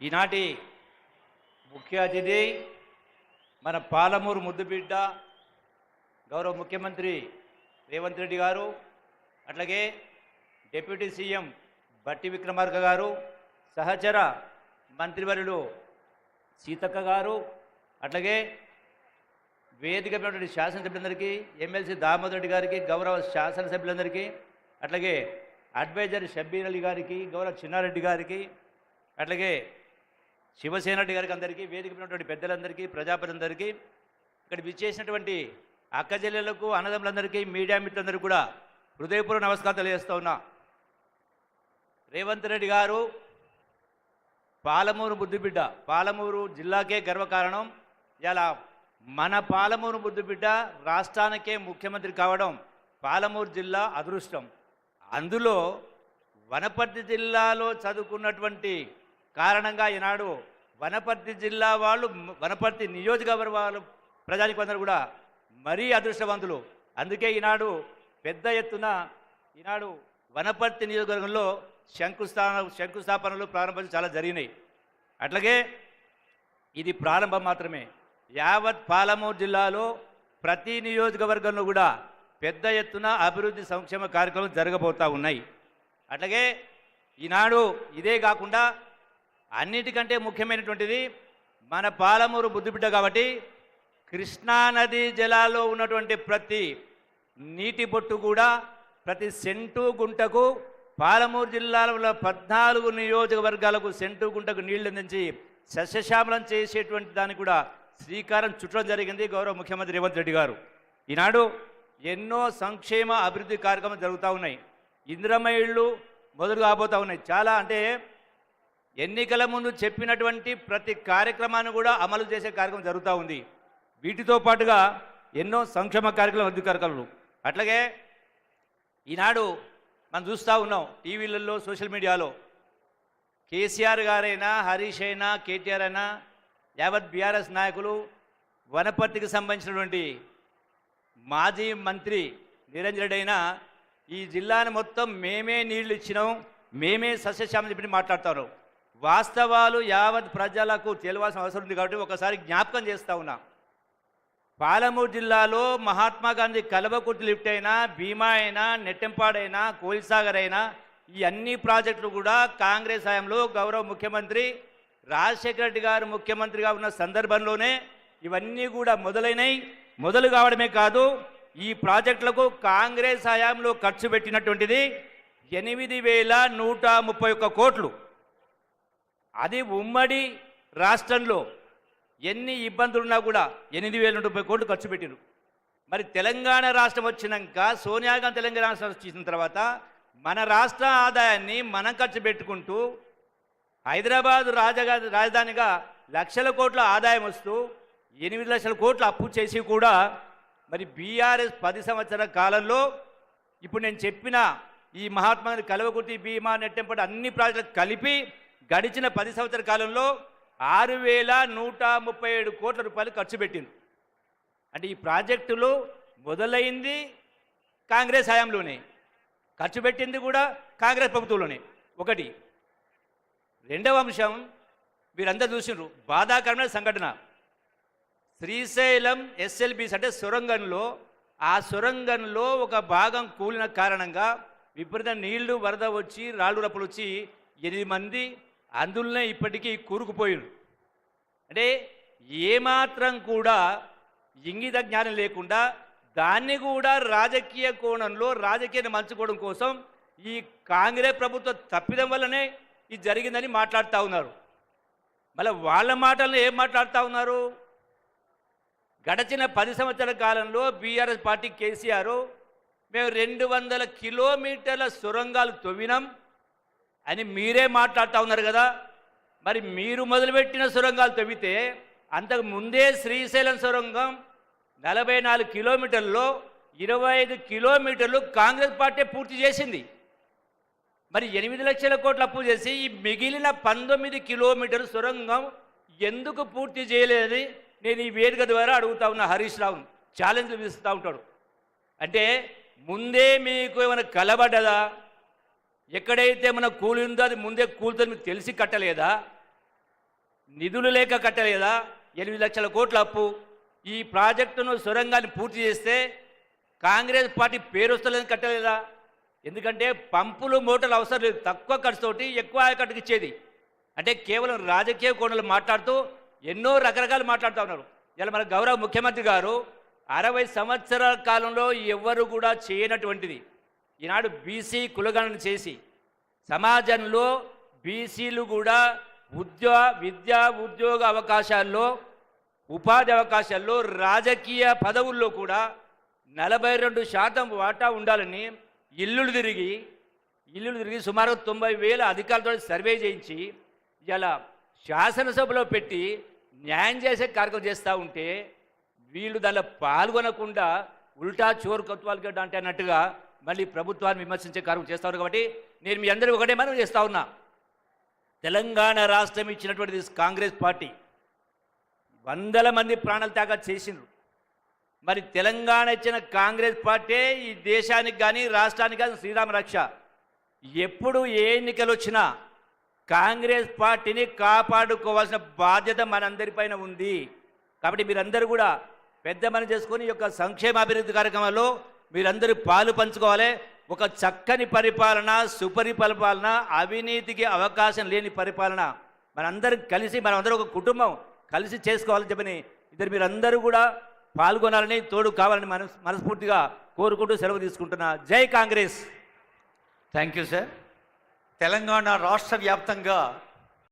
ఈనాటి ముఖ్య అతిథి మన పాలమూరు ముద్దుబిడ్డ గౌరవ ముఖ్యమంత్రి రేవంత్ రెడ్డి గారు, అట్లాగే డిప్యూటీ సీఎం బట్టి విక్రమార్క గారు, సహచర మంత్రివర్యులు సీతక్క గారు, అట్లాగే వేదికమైనటువంటి శాసనసభ్యులందరికీ, ఎమ్మెల్సీ దామోదర్ రెడ్డి గారికి, గౌరవ శాసనసభ్యులందరికీ, అట్లాగే అడ్వైజర్ షబ్బీర్ అలీ గారికి, గౌరవ చిన్నారెడ్డి గారికి, అట్లాగే శివసేన రెడ్డి గారికి, అందరికీ వేదికమైనటువంటి పెద్దలందరికీ, ప్రజాప్రతినిధులందరికీ, ఇక్కడ విచ్చేసినటువంటి అక్కజెల్లెలకు, అన్నదమ్ములందరికీ, మీడియా మిత్రులందరికీ కూడా హృదయపూర్వక నమస్కారం తెలియజేస్తూ ఉన్నా. రేవంత్ రెడ్డి గారు పాలమూరు ముద్దుబిడ్డ, పాలమూరు జిల్లాకే గర్వకారణం. ఇలా మన పాలమూరు ముద్దుబిడ్డ రాష్ట్రానికే ముఖ్యమంత్రి కావడం పాలమూరు జిల్లా అదృష్టం. అందులో వనపర్తి జిల్లాలో చదువుకున్నటువంటి కారణంగా ఈనాడు వనపర్తి జిల్లా వాళ్ళు, వనపర్తి నియోజకవర్గ వాళ్ళు, ప్రజానికందరూ కూడా మరీ అదృష్టవంతులు. అందుకే ఈనాడు పెద్ద ఎత్తున ఈనాడు వనపర్తి నియోజకవర్గంలో శంకుస్థాపనలు ప్రారంభాలు చాలా జరిగినాయి. అట్లాగే ఇది ప్రారంభం మాత్రమే. యావత్ పాలమూరు జిల్లాలో ప్రతి నియోజకవర్గంలో కూడా పెద్ద ఎత్తున అభివృద్ధి సంక్షేమ కార్యక్రమాలు జరగబోతూ ఉన్నాయి. అట్లాగే ఈనాడు ఇదే కాకుండా అన్నిటికంటే ముఖ్యమైనటువంటిది మన పాలమూరు ముద్దుబిడ్డ కాబట్టి కృష్ణానది జలాల్లో ఉన్నటువంటి ప్రతి నీటి బొట్టు కూడా, ప్రతి సెంటు గుంటకు, పాలమూరు జిల్లాలో 14 నియోజకవర్గాలకు సెంటు గుంటకు నీళ్లు అందించి సస్యశ్యామలం చేసేటువంటి దానికి కూడా శ్రీకారం చుట్టడం జరిగింది గౌరవ ముఖ్యమంత్రి రేవంత్ రెడ్డి గారు. ఈనాడు ఎన్నో సంక్షేమ అభివృద్ధి కార్యక్రమాలు జరుగుతూ ఉన్నాయి. ఇందిరమ్మ ఇళ్ళు మొదలు కాబోతూ ఉన్నాయి. చాలా అంటే ఎన్నికల ముందు చెప్పినటువంటి ప్రతి కార్యక్రమాన్ని కూడా అమలు చేసే కార్యక్రమం జరుగుతూ ఉంది. వీటితో పాటుగా ఎన్నో సంక్షేమ కార్యక్రమాలు, అభివృద్ధి కార్యక్రమాలు. అట్లాగే ఈనాడు మనం చూస్తూ ఉన్నాం టీవీలలో, సోషల్ మీడియాలో కేసీఆర్ గారైనా, హరీష్ అయినా, కేటీఆర్ అయినా, యావత్ బీఆర్ఎస్ నాయకులు, వనపర్తికి సంబంధించినటువంటి మాజీ మంత్రి నిరంజన్ రెడ్డి అయినా ఈ జిల్లాను మొత్తం మేమే నీళ్లు ఇచ్చినాం, మేమే సస్యశ్యామం చెప్పి మాట్లాడుతారు. వాస్తవాలు యావత్ ప్రజలకు తెలియాల్సిన అవసరం ఉంది కాబట్టి ఒకసారి జ్ఞాపకం చేస్తూ ఉన్నా. పాలమూరు జిల్లాలో మహాత్మా గాంధీ కల్వకుర్తి లిఫ్ట్ అయినా, భీమా అయినా, నెట్టెంపాడైనా, కోయిల్సాగర్ అయినా, ఈ అన్ని ప్రాజెక్టులు కూడా కాంగ్రెస్ హయాంలో గౌరవ ముఖ్యమంత్రి రాజశేఖర రెడ్డి గారు ముఖ్యమంత్రిగా ఉన్న సందర్భంలోనే ఇవన్నీ కూడా మొదలైనవి. మొదలు కావడమే కాదు, ఈ ప్రాజెక్టులకు కాంగ్రెస్ హయాంలో ఖర్చు పెట్టినటువంటిది 8,131 కోట్లు. అది ఉమ్మడి రాష్ట్రంలో ఎన్ని ఇబ్బందులున్నా కూడా 8,030 కోట్లు ఖర్చు పెట్టారు. మరి తెలంగాణ రాష్ట్రం వచ్చినాక, సోనియా గాంధీ తెలంగాణ రాష్ట్రం వచ్చిన తర్వాత మన రాష్ట్ర ఆదాయాన్ని మనం ఖర్చు పెట్టుకుంటూ హైదరాబాద్ రాజధానిగా లక్షల కోట్ల ఆదాయం వస్తూ 8 లక్షల కోట్లు అప్పు చేసి కూడా మరి బీఆర్ఎస్ 10 సంవత్సరాల కాలంలో ఇప్పుడు నేను చెప్పిన ఈ మహాత్మా గాంధీ కల్వకుర్తి, భీమా, నెట్టెంపాడు అన్ని ప్రాజెక్టులు కలిపి గడిచిన 10 సంవత్సరాల కాలంలో 6,137 కోట్ల రూపాయలు ఖర్చు పెట్టింది. అంటే ఈ ప్రాజెక్టులు మొదలైంది కాంగ్రెస్ హయాంలోనే, ఖర్చు పెట్టింది కూడా కాంగ్రెస్ ప్రభుత్వంలోనే. ఒకటి. రెండవ అంశం మీరందరూ చూసినారు, బాధాకరమైన సంఘటన. శ్రీశైలం ఎస్ఎల్బీస్ అంటే సొరంగంలో, ఆ సొరంగంలో ఒక భాగం కూలిన కారణంగా విపరీత నీళ్లు, వరద వచ్చి, రాళ్ళు రప్పులు వచ్చి 8 మంది అందులోనే ఇప్పటికీ కూరుకుపోయారు. అంటే ఏమాత్రం కూడా ఇంగిత జ్ఞానం లేకుండా దాన్ని కూడా రాజకీయ కోణంలో, రాజకీయాన్ని మంచుకోవడం కోసం ఈ కాంగ్రెస్ ప్రభుత్వం తప్పిదం వల్లనే ఇది జరిగిందని మాట్లాడుతూ ఉన్నారు. మళ్ళీ వాళ్ళ మాటలను ఏం మాట్లాడుతూ ఉన్నారు? గడిచిన 10 సంవత్సరాల కాలంలో బీఆర్ఎస్ పార్టీ కేసీఆర్ మేము 200 కిలోమీటర్ల సొరంగాలు తవ్వినాం అని మీరే మాట్లాడుతూ ఉన్నారు కదా. మరి మీరు మొదలుపెట్టిన సొరంగాలు తవ్వితే అంతకు ముందే శ్రీశైలం సొరంగం 44 కిలోమీటర్లలో 25 కిలోమీటర్లు కాంగ్రెస్ పార్టీ పూర్తి చేసింది. మరి 8 లక్షల కోట్ల అప్పు చేసి ఈ మిగిలిన 19 కిలోమీటర్ల సొరంగం ఎందుకు పూర్తి చేయలేదని నేను ఈ వేదిక ద్వారా అడుగుతా ఉన్నా. హరీష్ రావును ఛాలెంజ్లు విధిస్తూ ఉంటాడు. అంటే ముందే మీకు ఏమైనా కలబడ్డదా? ఎక్కడైతే మన కూలిందో అది ముందే కూలుతో మీకు తెలిసి కట్టలేదా? నిధులు లేక కట్టలేదా? 8 లక్షల కోట్ల అప్పు. ఈ ప్రాజెక్టును సొరంగాన్ని పూర్తి చేస్తే కాంగ్రెస్ పార్టీ పేరు వస్తలేదని కట్టలేదా? ఎందుకంటే పంపులు మోటార్లు అవసరం లేదు, తక్కువ ఖర్చుతోటి ఎక్కువ ఆయకట్టుకు ఇచ్చేది. అంటే కేవలం రాజకీయ కోణాలు మాట్లాడుతూ ఎన్నో రకరకాలు మాట్లాడుతూ ఉన్నారు. ఇలా మన గౌరవ ముఖ్యమంత్రి గారు 60 సంవత్సరాల కాలంలో ఎవ్వరు కూడా చేయనటువంటిది ఈనాడు బీసీ కులగణన చేసి సమాజంలో బీసీలు కూడా విద్యా ఉద్యోగ అవకాశాల్లో, ఉపాధి అవకాశాల్లో, రాజకీయ పదవుల్లో కూడా 42% వాటా ఉండాలని ఇల్లులు తిరిగి సుమారు 90,000 అధికారులతో సర్వే చేయించి ఇలా శాసనసభలో పెట్టి న్యాయం చేసే కార్యక్రమం చేస్తూ ఉంటే వీళ్ళు దానిలో పాల్గొనకుండా ఉల్టా చోరు కొత్వాలు గడ్డ అంటే అన్నట్టుగా మళ్ళీ ప్రభుత్వాన్ని విమర్శించే కార్యక్రమం చేస్తూ ఉన్నారు. కాబట్టి నేను మీ అందరూ ఒకటే మనం చేస్తూ ఉన్నా, తెలంగాణ రాష్ట్రం ఇచ్చినటువంటిది కాంగ్రెస్ పార్టీ 100 మంది ప్రాణాలు త్యాగం చేసిండ్రు. మరి తెలంగాణ ఇచ్చిన కాంగ్రెస్ పార్టీ ఈ దేశానికి కానీ రాష్ట్రానికి కానీ శ్రీరామ రక్ష. ఎప్పుడు ఏ ఎన్నికలు వచ్చినా కాంగ్రెస్ పార్టీని కాపాడుకోవాల్సిన బాధ్యత మనందరిపైన ఉంది. కాబట్టి మీరందరూ కూడా పెద్ద మనసు చేసుకొని ఈ యొక్క సంక్షేమాభివృద్ధి కార్యక్రమాల్లో మీరందరూ పాలు పంచుకోవాలి. ఒక చక్కని పరిపాలన, సుపరిపాలన, అవినీతికి అవకాశం లేని పరిపాలన మనందరం కలిసి, మనమందరం ఒక కుటుంబం కలిసి చేసుకోవాలని చెప్పని మీరందరూ కూడా పాల్గొనాలని, తోడు కావాలని మనస్ఫూర్తిగా కోరుకుంటూ సెలవు తీసుకుంటున్నా. జై Congress. Thank you sir. Telangana రాష్ట్ర వ్యాప్తంగా